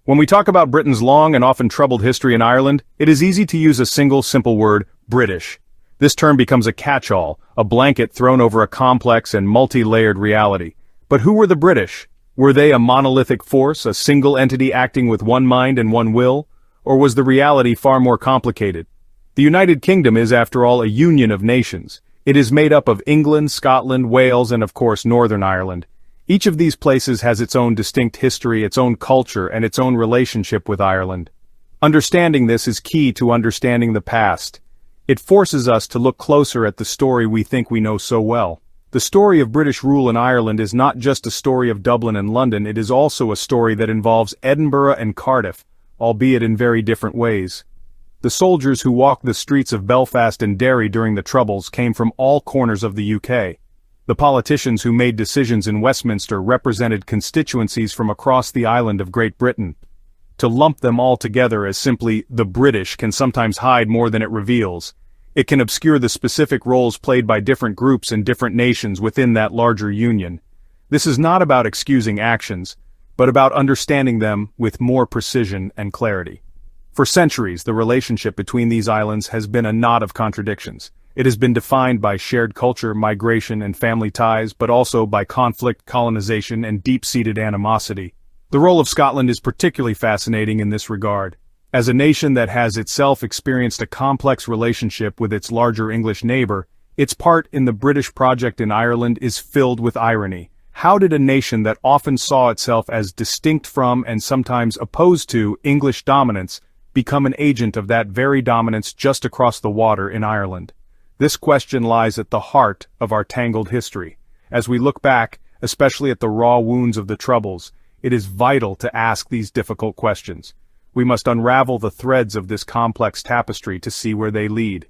When we talk about Britain's long and often troubled history in Ireland, it is easy to use a single simple word, British. This term becomes a catch-all, a blanket thrown over a complex and multi-layered reality. But who were the British? Were they a monolithic force, a single entity acting with one mind and one will? Or was the reality far more complicated? The United Kingdom is, after all, a union of nations. It is made up of England, Scotland, Wales, and of course Northern Ireland. Each of these places has its own distinct history, its own culture, and its own relationship with Ireland. Understanding this is key to understanding the past. It forces us to look closer at the story we think we know so well. The story of British rule in Ireland is not just a story of Dublin and London, it is also a story that involves Edinburgh and Cardiff, albeit in very different ways. The soldiers who walked the streets of Belfast and Derry during the Troubles came from all corners of the UK. The politicians who made decisions in Westminster represented constituencies from across the island of Great Britain. To lump them all together as simply the British can sometimes hide more than it reveals. It can obscure the specific roles played by different groups and different nations within that larger union. This is not about excusing actions, but about understanding them with more precision and clarity. For centuries, the relationship between these islands has been a knot of contradictions. It has been defined by shared culture, migration, and family ties, but also by conflict, colonization, and deep-seated animosity. The role of Scotland is particularly fascinating in this regard. As a nation that has itself experienced a complex relationship with its larger English neighbor, its part in the British project in Ireland is filled with irony. How did a nation that often saw itself as distinct from and sometimes opposed to English dominance become an agent of that very dominance just across the water in Ireland? This question lies at the heart of our tangled history. As we look back, especially at the raw wounds of the Troubles, it is vital to ask these difficult questions. We must unravel the threads of this complex tapestry to see where they lead.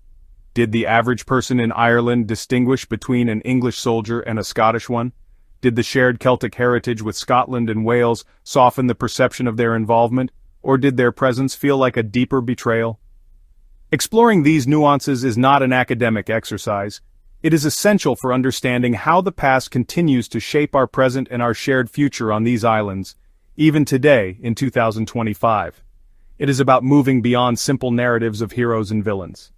Did the average person in Ireland distinguish between an English soldier and a Scottish one? Did the shared Celtic heritage with Scotland and Wales soften the perception of their involvement, or did their presence feel like a deeper betrayal? Exploring these nuances is not an academic exercise. It is essential for understanding how the past continues to shape our present and our shared future on these islands, even today in 2025. It is about moving beyond simple narratives of heroes and villains.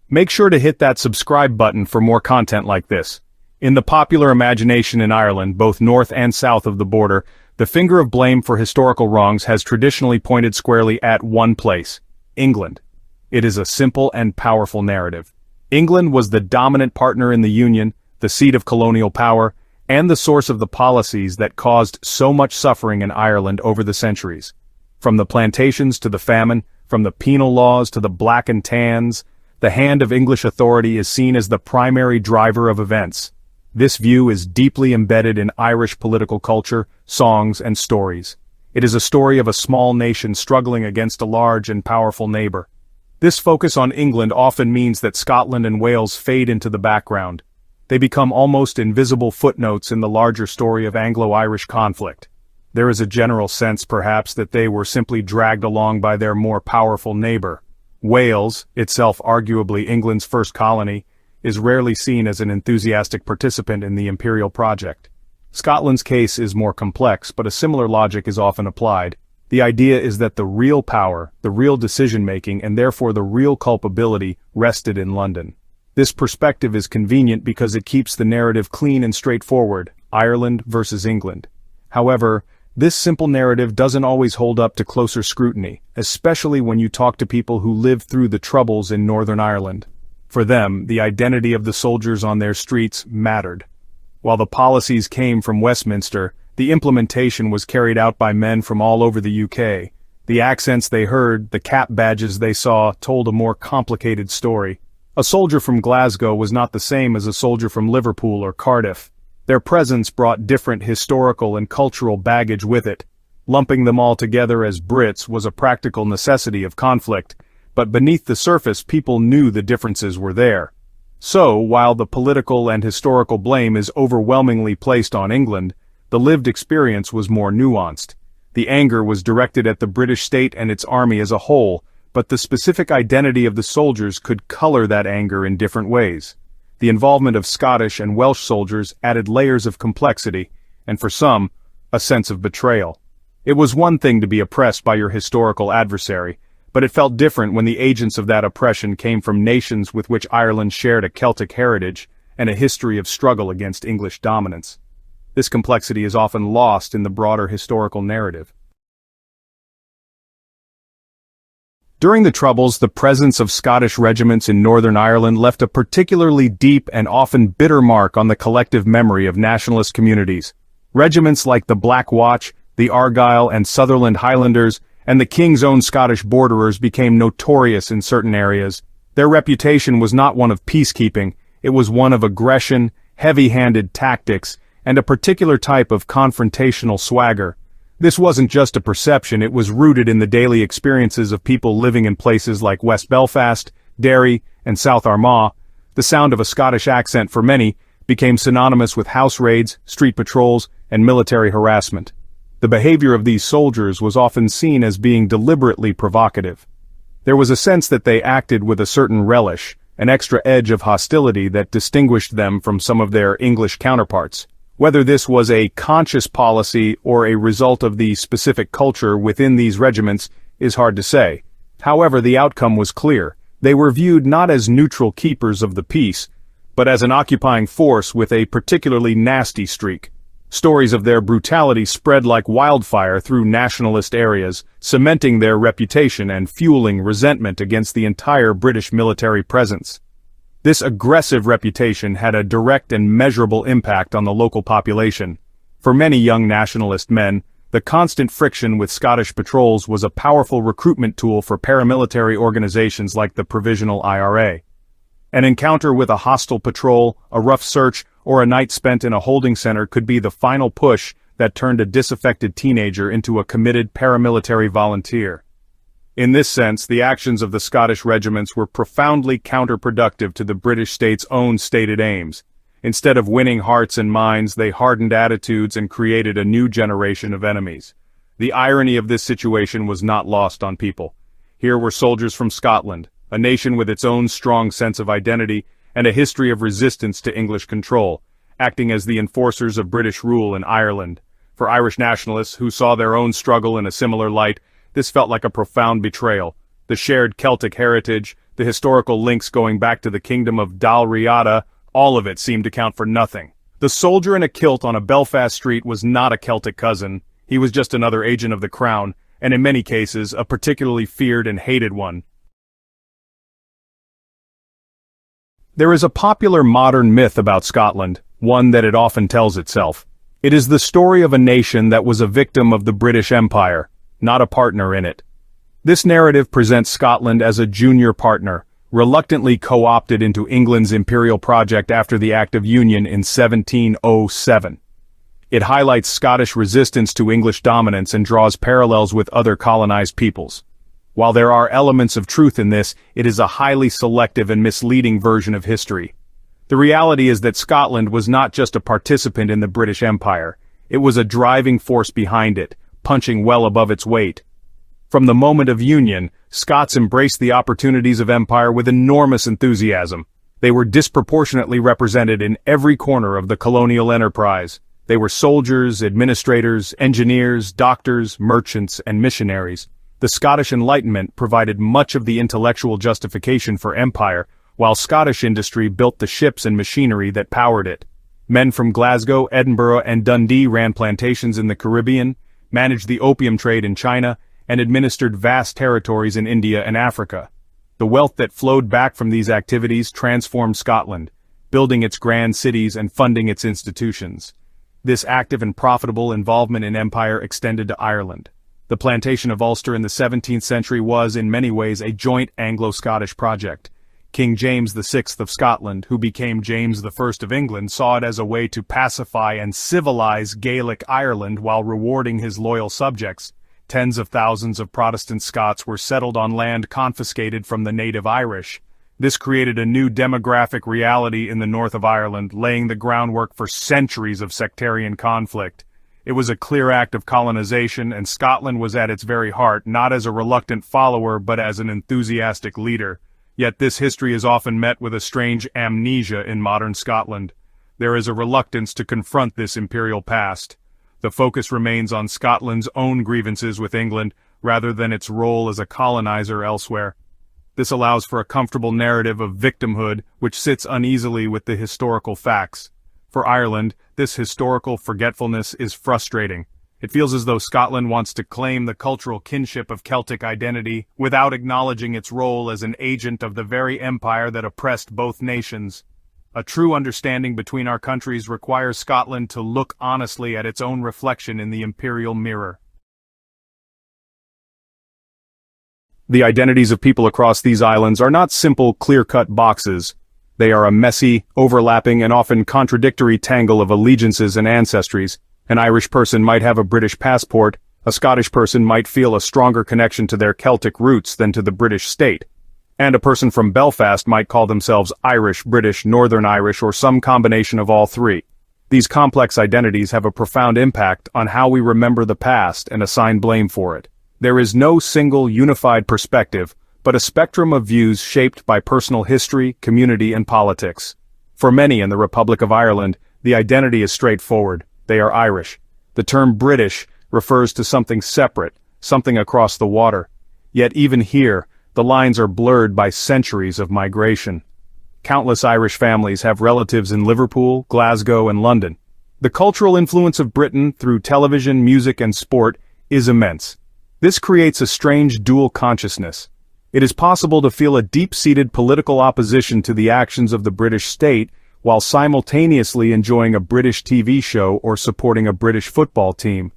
Make sure to hit that subscribe button for more content like this. In the popular imagination in Ireland, both north and south of the border, the finger of blame for historical wrongs has traditionally pointed squarely at one place: England. It is a simple and powerful narrative. England was the dominant partner in the Union, the seat of colonial power, and the source of the policies that caused so much suffering in Ireland over the centuries. From the plantations to the famine, from the penal laws to the black and tans, the hand of English authority is seen as the primary driver of events. This view is deeply embedded in Irish political culture, songs, and stories. It is a story of a small nation struggling against a large and powerful neighbor. This focus on England often means that Scotland and Wales fade into the background. They become almost invisible footnotes in the larger story of Anglo-Irish conflict. There is a general sense, perhaps, that they were simply dragged along by their more powerful neighbor. Wales, itself arguably England's first colony, is rarely seen as an enthusiastic participant in the imperial project. Scotland's case is more complex, but a similar logic is often applied. The idea is that the real power, the real decision-making, and therefore the real culpability rested in London. This perspective is convenient because it keeps the narrative clean and straightforward: Ireland versus England. However, this simple narrative doesn't always hold up to closer scrutiny, especially when you talk to people who lived through the Troubles in Northern Ireland. For them, the identity of the soldiers on their streets mattered. While the policies came from Westminster, the implementation was carried out by men from all over the UK. The accents they heard, the cap badges they saw, told a more complicated story. A soldier from Glasgow was not the same as a soldier from Liverpool or Cardiff. Their presence brought different historical and cultural baggage with it. Lumping them all together as Brits was a practical necessity of conflict, but beneath the surface people knew the differences were there. So, while the political and historical blame is overwhelmingly placed on England, the lived experience was more nuanced. The anger was directed at the British state and its army as a whole, but the specific identity of the soldiers could color that anger in different ways. The involvement of Scottish and Welsh soldiers added layers of complexity, and for some, a sense of betrayal. It was one thing to be oppressed by your historical adversary, but it felt different when the agents of that oppression came from nations with which Ireland shared a Celtic heritage and a history of struggle against English dominance. This complexity is often lost in the broader historical narrative. During the Troubles, the presence of Scottish regiments in Northern Ireland left a particularly deep and often bitter mark on the collective memory of nationalist communities. Regiments like the Black Watch, the Argyll and Sutherland Highlanders, and the King's Own Scottish Borderers became notorious in certain areas. Their reputation was not one of peacekeeping, it was one of aggression, heavy-handed tactics, and a particular type of confrontational swagger. This wasn't just a perception, it was rooted in the daily experiences of people living in places like West Belfast, Derry, and South Armagh. The sound of a Scottish accent for many became synonymous with house raids, street patrols, and military harassment. The behavior of these soldiers was often seen as being deliberately provocative. There was a sense that they acted with a certain relish, an extra edge of hostility that distinguished them from some of their English counterparts. Whether this was a conscious policy or a result of the specific culture within these regiments is hard to say. However, the outcome was clear. They were viewed not as neutral keepers of the peace, but as an occupying force with a particularly nasty streak. Stories of their brutality spread like wildfire through nationalist areas, cementing their reputation and fueling resentment against the entire British military presence. This aggressive reputation had a direct and measurable impact on the local population. For many young nationalist men, the constant friction with Scottish patrols was a powerful recruitment tool for paramilitary organizations like the Provisional IRA. An encounter with a hostile patrol, a rough search, or a night spent in a holding center could be the final push that turned a disaffected teenager into a committed paramilitary volunteer. In this sense, the actions of the Scottish regiments were profoundly counterproductive to the British state's own stated aims. Instead of winning hearts and minds, they hardened attitudes and created a new generation of enemies. The irony of this situation was not lost on people. Here were soldiers from Scotland, a nation with its own strong sense of identity and a history of resistance to English control, acting as the enforcers of British rule in Ireland. For Irish nationalists who saw their own struggle in a similar light, this felt like a profound betrayal. The shared Celtic heritage, the historical links going back to the kingdom of Dalriada, all of it seemed to count for nothing. The soldier in a kilt on a Belfast street was not a Celtic cousin, he was just another agent of the crown, and in many cases, a particularly feared and hated one. There is a popular modern myth about Scotland, one that it often tells itself. It is the story of a nation that was a victim of the British Empire, not a partner in it. This narrative presents Scotland as a junior partner, reluctantly co-opted into England's imperial project after the Act of Union in 1707. It highlights Scottish resistance to English dominance and draws parallels with other colonized peoples. While there are elements of truth in this, it is a highly selective and misleading version of history. The reality is that Scotland was not just a participant in the British Empire, it was a driving force behind it, punching well above its weight. From the moment of union, Scots embraced the opportunities of empire with enormous enthusiasm. They were disproportionately represented in every corner of the colonial enterprise. They were soldiers, administrators, engineers, doctors, merchants, and missionaries. The Scottish Enlightenment provided much of the intellectual justification for empire, while Scottish industry built the ships and machinery that powered it. Men from Glasgow, Edinburgh, and Dundee ran plantations in the Caribbean, managed the opium trade in China, and administered vast territories in India and Africa. The wealth that flowed back from these activities transformed Scotland, building its grand cities and funding its institutions. This active and profitable involvement in empire extended to Ireland. The plantation of Ulster in the 17th century was, in many ways, a joint Anglo-Scottish project. King James VI of Scotland, who became James I of England, saw it as a way to pacify and civilize Gaelic Ireland while rewarding his loyal subjects. Tens of thousands of Protestant Scots were settled on land confiscated from the native Irish. This created a new demographic reality in the north of Ireland, laying the groundwork for centuries of sectarian conflict. It was a clear act of colonization, and Scotland was at its very heart, not as a reluctant follower but as an enthusiastic leader. Yet this history is often met with a strange amnesia in modern Scotland. There is a reluctance to confront this imperial past. The focus remains on Scotland's own grievances with England, rather than its role as a colonizer elsewhere. This allows for a comfortable narrative of victimhood, which sits uneasily with the historical facts. For Ireland, this historical forgetfulness is frustrating. It feels as though Scotland wants to claim the cultural kinship of Celtic identity without acknowledging its role as an agent of the very empire that oppressed both nations. A true understanding between our countries requires Scotland to look honestly at its own reflection in the imperial mirror. The identities of people across these islands are not simple, clear-cut boxes. They are a messy, overlapping, and often contradictory tangle of allegiances and ancestries. An Irish person might have a British passport, a Scottish person might feel a stronger connection to their Celtic roots than to the British state. And a person from Belfast might call themselves Irish, British, Northern Irish, or some combination of all three. These complex identities have a profound impact on how we remember the past and assign blame for it. There is no single, unified perspective, but a spectrum of views shaped by personal history, community, and politics. For many in the Republic of Ireland, the identity is straightforward. They are Irish. The term British refers to something separate, something across the water. Yet even here, the lines are blurred by centuries of migration. Countless Irish families have relatives in Liverpool, Glasgow, and London. The cultural influence of Britain through television, music, and sport is immense. This creates a strange dual consciousness. It is possible to feel a deep-seated political opposition to the actions of the British state while simultaneously enjoying a British TV show or supporting a British football team.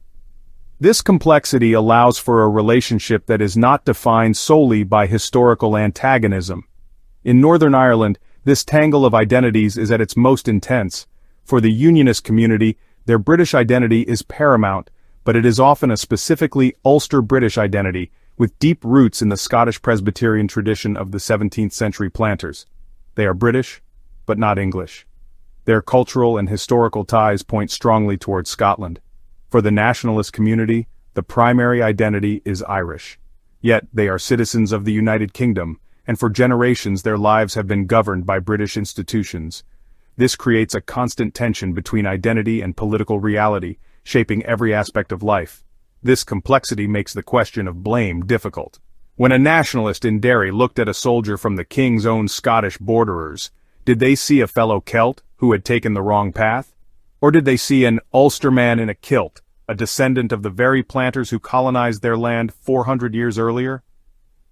This complexity allows for a relationship that is not defined solely by historical antagonism. In Northern Ireland, this tangle of identities is at its most intense. For the Unionist community, their British identity is paramount, but it is often a specifically Ulster British identity, with deep roots in the Scottish Presbyterian tradition of the 17th century planters. They are British, but not English. Their cultural and historical ties point strongly towards Scotland. For the nationalist community, the primary identity is Irish. Yet they are citizens of the United Kingdom, and for generations their lives have been governed by British institutions. This creates a constant tension between identity and political reality, shaping every aspect of life. This complexity makes the question of blame difficult. When a nationalist in Derry looked at a soldier from the king's own Scottish borderers, did they see a fellow Celt who had taken the wrong path? Or did they see an Ulsterman in a kilt, a descendant of the very planters who colonized their land 400 years earlier?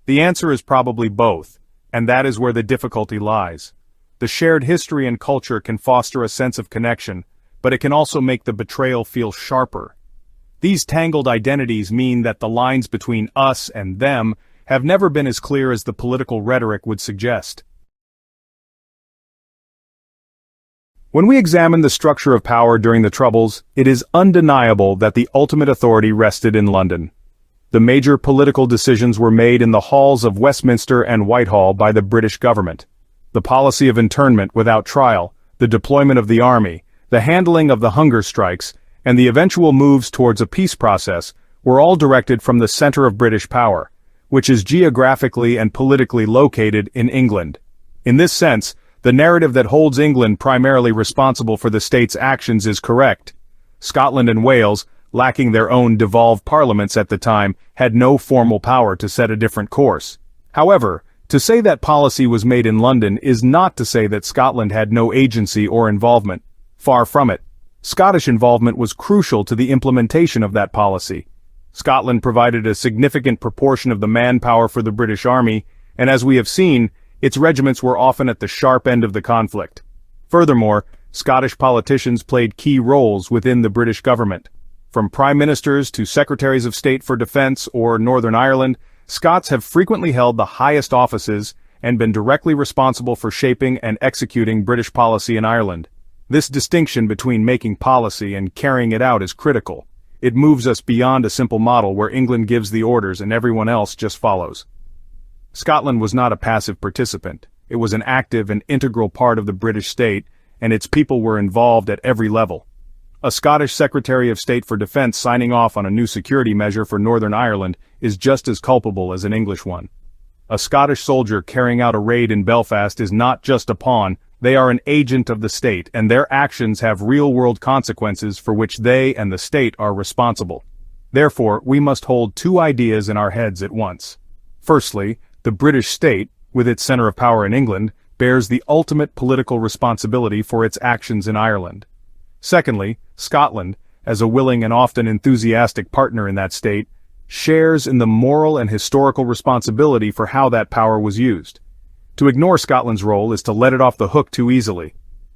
The answer is probably both, and that is where the difficulty lies. The shared history and culture can foster a sense of connection, but it can also make the betrayal feel sharper. These tangled identities mean that the lines between us and them have never been as clear as the political rhetoric would suggest. When we examine the structure of power during the Troubles, it is undeniable that the ultimate authority rested in London. The major political decisions were made in the halls of Westminster and Whitehall by the British government. The policy of internment without trial, the deployment of the army, the handling of the hunger strikes, and the eventual moves towards a peace process were all directed from the center of British power, which is geographically and politically located in England. In this sense, the narrative that holds England primarily responsible for the state's actions is correct. Scotland and Wales, lacking their own devolved parliaments at the time, had no formal power to set a different course. However, to say that policy was made in London is not to say that Scotland had no agency or involvement. Far from it. Scottish involvement was crucial to the implementation of that policy. Scotland provided a significant proportion of the manpower for the British Army, and as we have seen, its regiments were often at the sharp end of the conflict. Furthermore, Scottish politicians played key roles within the British government. From prime ministers to secretaries of state for defense or Northern Ireland, Scots have frequently held the highest offices and been directly responsible for shaping and executing British policy in Ireland. This distinction between making policy and carrying it out is critical. It moves us beyond a simple model where England gives the orders and everyone else just follows. Scotland was not a passive participant. It was an active and integral part of the British state, and its people were involved at every level. A Scottish Secretary of State for Defence signing off on a new security measure for Northern Ireland is just as culpable as an English one. A Scottish soldier carrying out a raid in Belfast is not just a pawn, They are an agent of the state, and their actions have real-world consequences for which they and the state are responsible. Therefore, we must hold two ideas in our heads at once. Firstly, the British state, with its center of power in England, bears the ultimate political responsibility for its actions in Ireland. Secondly, Scotland, as a willing and often enthusiastic partner in that state, shares in the moral and historical responsibility for how that power was used. To ignore Scotland's role is to let it off the hook too easily.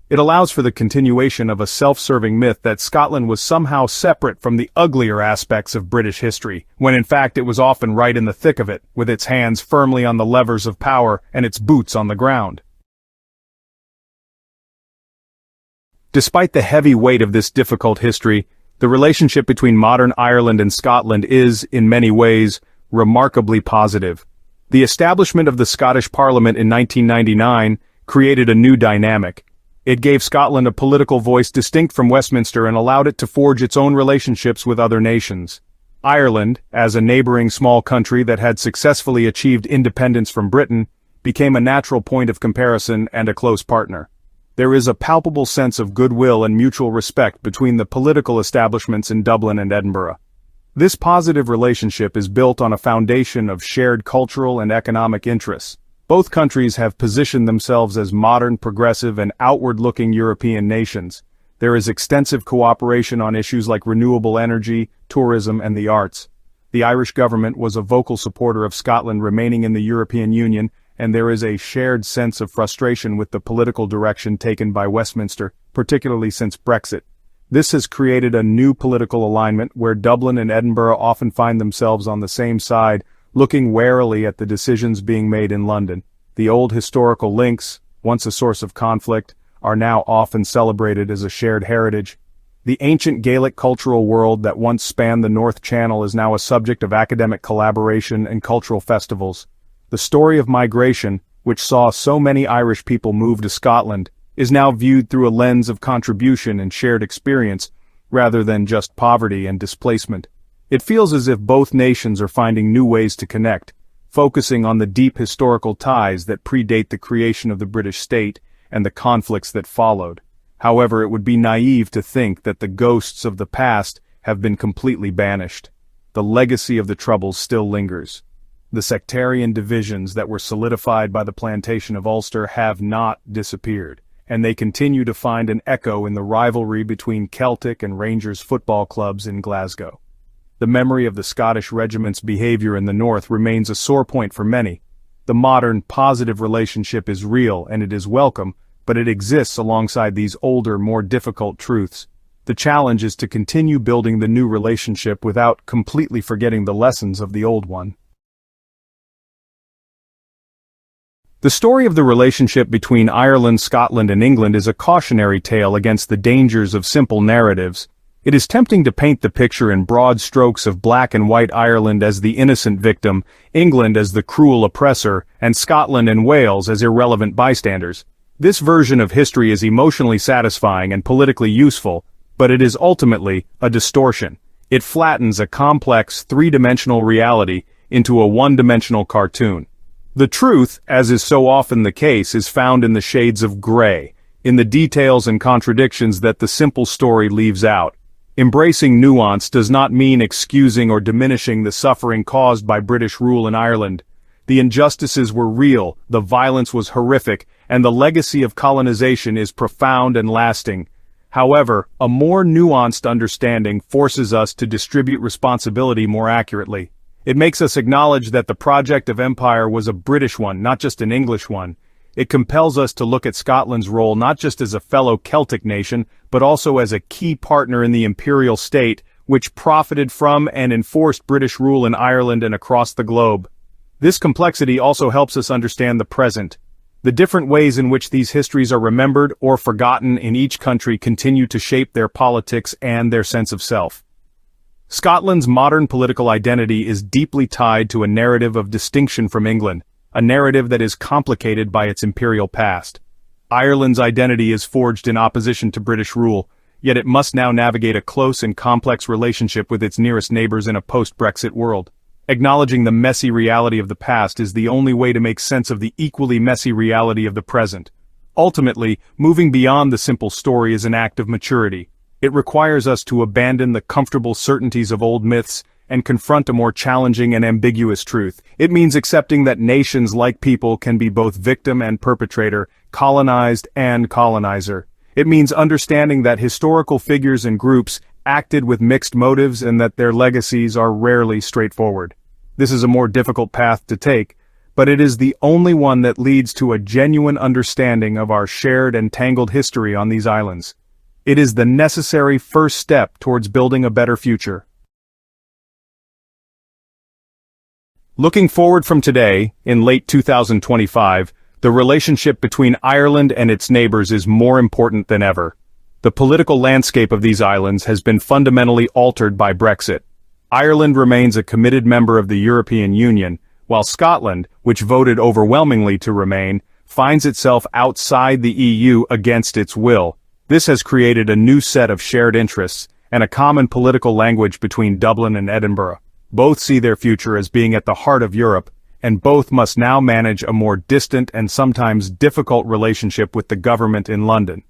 It allows for the continuation of a self-serving myth that Scotland was somehow separate from the uglier aspects of British history, when in fact it was often right in the thick of it, with its hands firmly on the levers of power and its boots on the ground. Despite the heavy weight of this difficult history, the relationship between modern Ireland and Scotland is, in many ways, remarkably positive. The establishment of the Scottish Parliament in 1999 created a new dynamic. It gave Scotland a political voice distinct from Westminster and allowed it to forge its own relationships with other nations. Ireland, as a neighboring small country that had successfully achieved independence from Britain, became a natural point of comparison and a close partner. There is a palpable sense of goodwill and mutual respect between the political establishments in Dublin and Edinburgh. This positive relationship is built on a foundation of shared cultural and economic interests. Both countries have positioned themselves as modern, progressive, and outward-looking European nations. There is extensive cooperation on issues like renewable energy, tourism, and the arts. The Irish government was a vocal supporter of Scotland remaining in the European Union, and there is a shared sense of frustration with the political direction taken by Westminster, particularly since Brexit. This has created a new political alignment where Dublin and Edinburgh often find themselves on the same side, looking warily at the decisions being made in London. The old historical links, once a source of conflict, are now often celebrated as a shared heritage. The ancient Gaelic cultural world that once spanned the North Channel is now a subject of academic collaboration and cultural festivals. The story of migration, which saw so many Irish people move to Scotland, is now viewed through a lens of contribution and shared experience, rather than just poverty and displacement. It feels as if both nations are finding new ways to connect, focusing on the deep historical ties that predate the creation of the British state and the conflicts that followed. However, it would be naive to think that the ghosts of the past have been completely banished. The legacy of the Troubles still lingers. The sectarian divisions that were solidified by the plantation of Ulster have not disappeared, and they continue to find an echo in the rivalry between Celtic and Rangers football clubs in Glasgow. The memory of the Scottish Regiment's behavior in the north remains a sore point for many. The modern, positive relationship is real and it is welcome, but it exists alongside these older, more difficult truths. The challenge is to continue building the new relationship without completely forgetting the lessons of the old one. The story of the relationship between Ireland, Scotland, and England is a cautionary tale against the dangers of simple narratives. It is tempting to paint the picture in broad strokes of black and white Ireland as the innocent victim, England as the cruel oppressor, and Scotland and Wales as irrelevant bystanders. This version of history is emotionally satisfying and politically useful, but it is ultimately a distortion. It flattens a complex, three-dimensional reality into a one-dimensional cartoon. The truth, as is so often the case, is found in the shades of gray, in the details and contradictions that the simple story leaves out. Embracing nuance does not mean excusing or diminishing the suffering caused by British rule in Ireland. The injustices were real, the violence was horrific, and the legacy of colonization is profound and lasting. However, a more nuanced understanding forces us to distribute responsibility more accurately. It makes us acknowledge that the project of empire was a British one, not just an English one. It compels us to look at Scotland's role not just as a fellow Celtic nation, but also as a key partner in the imperial state, which profited from and enforced British rule in Ireland and across the globe. This complexity also helps us understand the present. The different ways in which these histories are remembered or forgotten in each country continue to shape their politics and their sense of self. Scotland's modern political identity is deeply tied to a narrative of distinction from England, a narrative that is complicated by its imperial past. Ireland's identity is forged in opposition to British rule, yet it must now navigate a close and complex relationship with its nearest neighbors in a post-Brexit world. Acknowledging the messy reality of the past is the only way to make sense of the equally messy reality of the present. Ultimately, moving beyond the simple story is an act of maturity. It requires us to abandon the comfortable certainties of old myths and confront a more challenging and ambiguous truth. It means accepting that nations like people can be both victim and perpetrator, colonized and colonizer. It means understanding that historical figures and groups acted with mixed motives and that their legacies are rarely straightforward. This is a more difficult path to take, but it is the only one that leads to a genuine understanding of our shared and tangled history on these islands. It is the necessary first step towards building a better future. Looking forward from today, in late 2025, the relationship between Ireland and its neighbors is more important than ever. The political landscape of these islands has been fundamentally altered by Brexit. Ireland remains a committed member of the European Union, while Scotland, which voted overwhelmingly to remain, finds itself outside the EU against its will. This has created a new set of shared interests and a common political language between Dublin and Edinburgh. Both see their future as being at the heart of Europe, and both must now manage a more distant and sometimes difficult relationship with the government in London.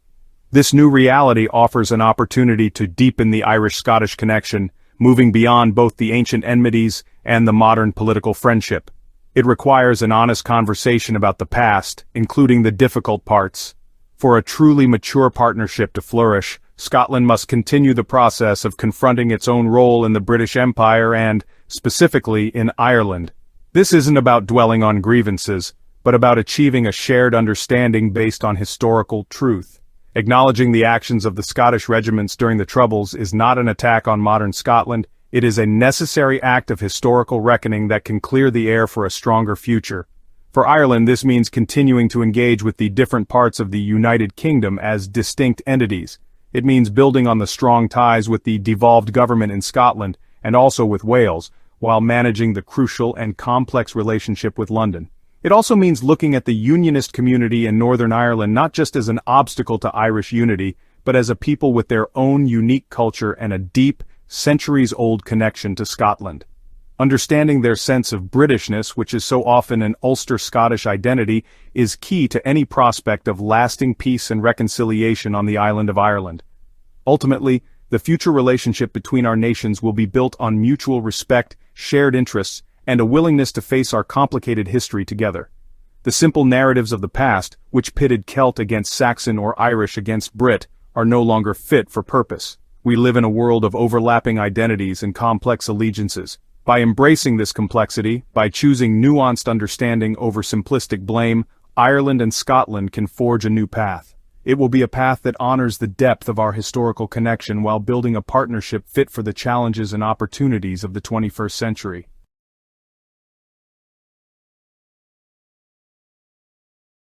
This new reality offers an opportunity to deepen the Irish-Scottish connection, moving beyond both the ancient enmities and the modern political friendship. It requires an honest conversation about the past, including the difficult parts. For a truly mature partnership to flourish, Scotland must continue the process of confronting its own role in the British Empire and, specifically, in Ireland. This isn't about dwelling on grievances, but about achieving a shared understanding based on historical truth. Acknowledging the actions of the Scottish regiments during the Troubles is not an attack on modern Scotland, it is a necessary act of historical reckoning that can clear the air for a stronger future. For Ireland, this means continuing to engage with the different parts of the United Kingdom as distinct entities. It means building on the strong ties with the devolved government in Scotland, and also with Wales, while managing the crucial and complex relationship with London. It also means looking at the Unionist community in Northern Ireland not just as an obstacle to Irish unity, but as a people with their own unique culture and a deep, centuries-old connection to Scotland. Understanding their sense of Britishness, which is so often an Ulster Scottish identity, is key to any prospect of lasting peace and reconciliation on the island of Ireland. Ultimately, the future relationship between our nations will be built on mutual respect, shared interests, and a willingness to face our complicated history together. The simple narratives of the past, which pitted Celt against Saxon or Irish against Brit, are no longer fit for purpose. We live in a world of overlapping identities and complex allegiances. By embracing this complexity, by choosing nuanced understanding over simplistic blame, Ireland and Scotland can forge a new path. It will be a path that honors the depth of our historical connection while building a partnership fit for the challenges and opportunities of the 21st century.